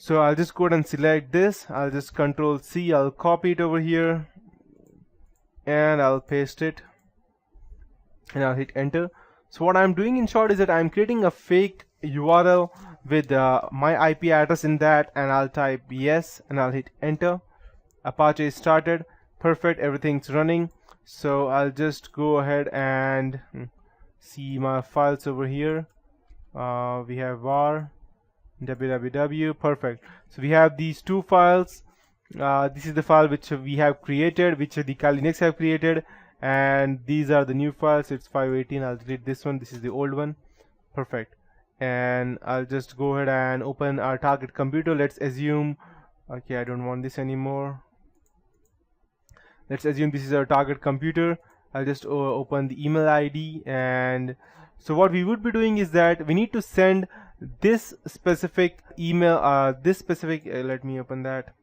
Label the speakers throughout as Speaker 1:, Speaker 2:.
Speaker 1: So I'll just go ahead and select this. I'll just Control C. I'll copy it over here and I'll paste it and I'll hit enter. So what I'm doing in short is that I'm creating a fake URL with my IP address in that, and I'll type yes and I'll hit enter. Apache is started. Perfect, everything's running. So I'll just go ahead and see my files over here. We have var www. Perfect. So we have these two files. This is the file which we have created, which the Kali Linux have created, and these are the new files. It's 518. I'll delete this one. This is the old one. Perfect. And I'll just go ahead and open our target computer. Let's assume, okay, I don't want this anymore. Let's assume this is our target computer. I'll just open the email ID, and so what we would be doing is that we need to send this specific email, let me open that.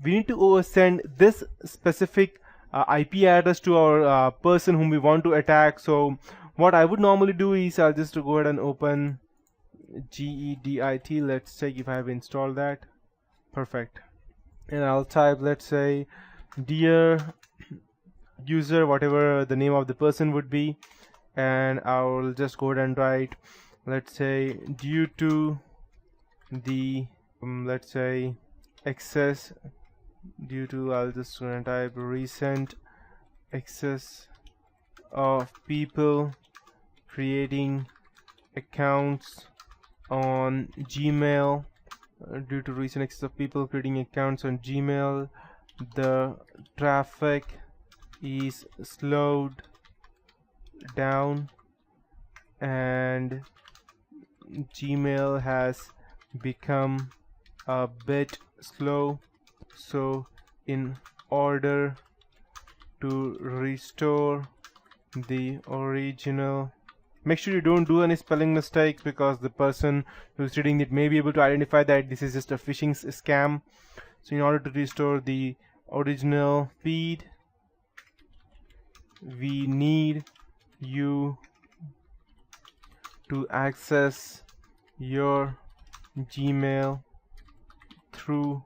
Speaker 1: We need to send this specific IP address to our person whom we want to attack. So what I would normally do is I'll just go ahead and open gedit. Let's check if I have installed that. Perfect. And I'll type, let's say, dear user, whatever the name of the person would be, and I'll just go ahead and write, let's say, due to the let's say access, due to, I'll just type recent access of people creating accounts on Gmail, due to recent access of people creating accounts on Gmail, the traffic is slowed down and Gmail has become a bit slow. So in order to restore the original, make sure you don't do any spelling mistakes, because the person who's reading it may be able to identify that this is just a phishing scam. So in order to restore the original feed, we need you to access your Gmail through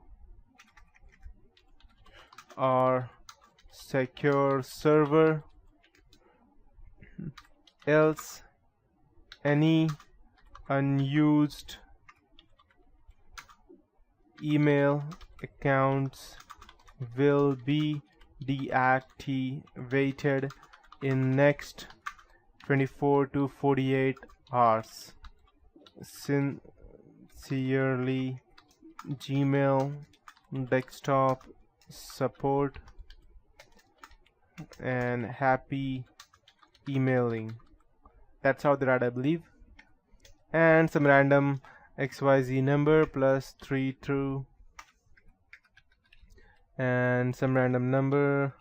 Speaker 1: our secure server, else any unused email accounts will be deactivated in next 24 to 48 hours. Sincerely, Gmail desktop support, and happy emailing. That's how they write, I believe. And some random XYZ number plus 3 true, and some random number.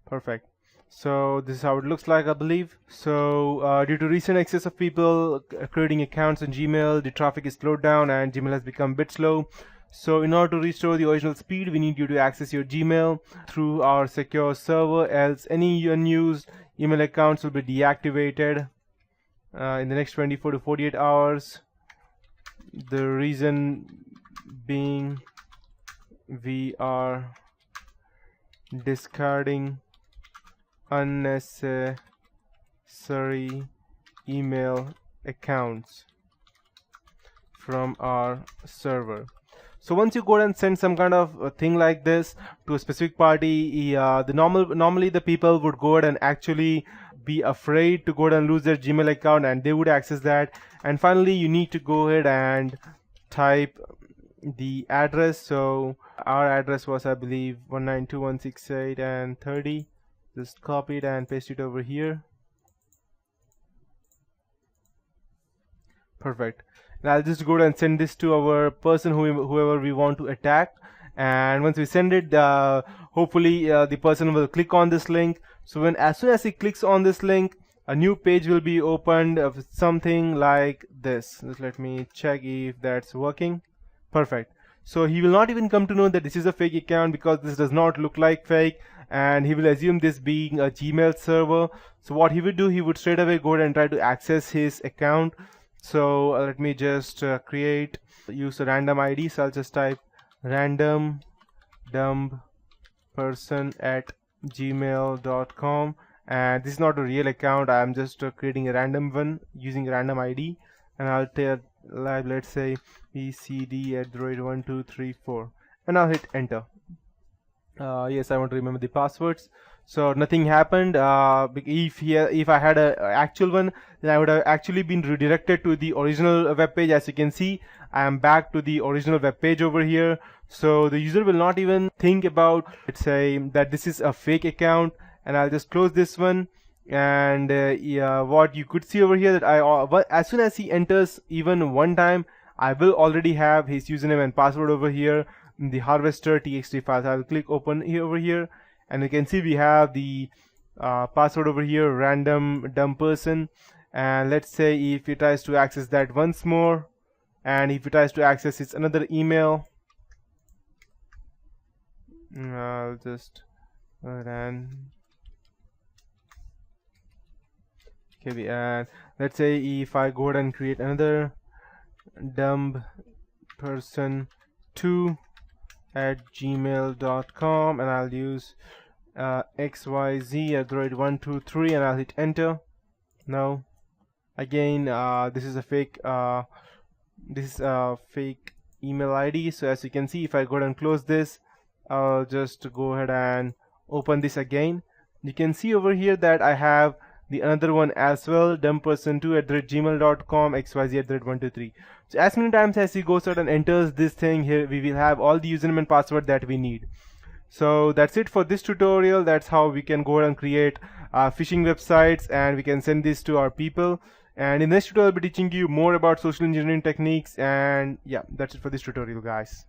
Speaker 1: Perfect. So this is how it looks like, I believe. So due to recent access of people creating accounts on Gmail, the traffic is slowed down and Gmail has become a bit slow. So in order to restore the original speed, we need you to access your Gmail through our secure server, else any unused email accounts will be deactivated in the next 24 to 48 hours. The reason being, we are discarding unnecessary email accounts from our server. So once you go and send some kind of a thing like this to a specific party, normally the people would go ahead and actually be afraid to go ahead and lose their Gmail account, and they would access that. And finally, you need to go ahead and type the address. So our address was, I believe, 192.168 and 30. Just copy it and paste it over here. Perfect. And I'll just go ahead and send this to our person, whoever we want to attack. And once we send it, hopefully the person will click on this link. So as soon as he clicks on this link, a new page will be opened of something like this. Just let me check if that's working. Perfect. So he will not even come to know that this is a fake account, because this does not look like fake, and he will assume this being a Gmail server. So what he would do, he would straight away go ahead and try to access his account. So let me just use a random ID. So I'll just type random dumb person at gmail.com, and this is not a real account. I'm just creating a random one using a random ID, and I'll tell let's say pcd@123 and I'll hit enter. Yes, I want to remember the passwords. So nothing happened. If I had a actual one, then I would have actually been redirected to the original web page. As you can see, I am back to the original web page over here. So the user will not even think about, let's say, that this is a fake account. And I'll just close this one. And yeah, what you could see over here that as soon as he enters even one time, I will already have his username and password over here in the harvester txt file. So I will click open here over here, and you can see we have the password over here, random dumb person. And let's say if he tries to access that once more, and if he tries to access its another email, I'll just run. Okay, and let's say if I go ahead and create another dumb person 2 at gmail.com, and I'll use xyz@123 and I'll hit enter. Now again, this is a fake email ID. So as you can see, if I go ahead and close this, I'll just go ahead and open this again. You can see over here that I have the another one as well, dumbperson2@gmail.com, xyz@123. So as many times as he goes out and enters this thing here, we will have all the username and password that we need. So that's it for this tutorial. That's how we can go ahead and create phishing websites, and we can send this to our people. And in this tutorial, I'll be teaching you more about social engineering techniques. And yeah, that's it for this tutorial, guys.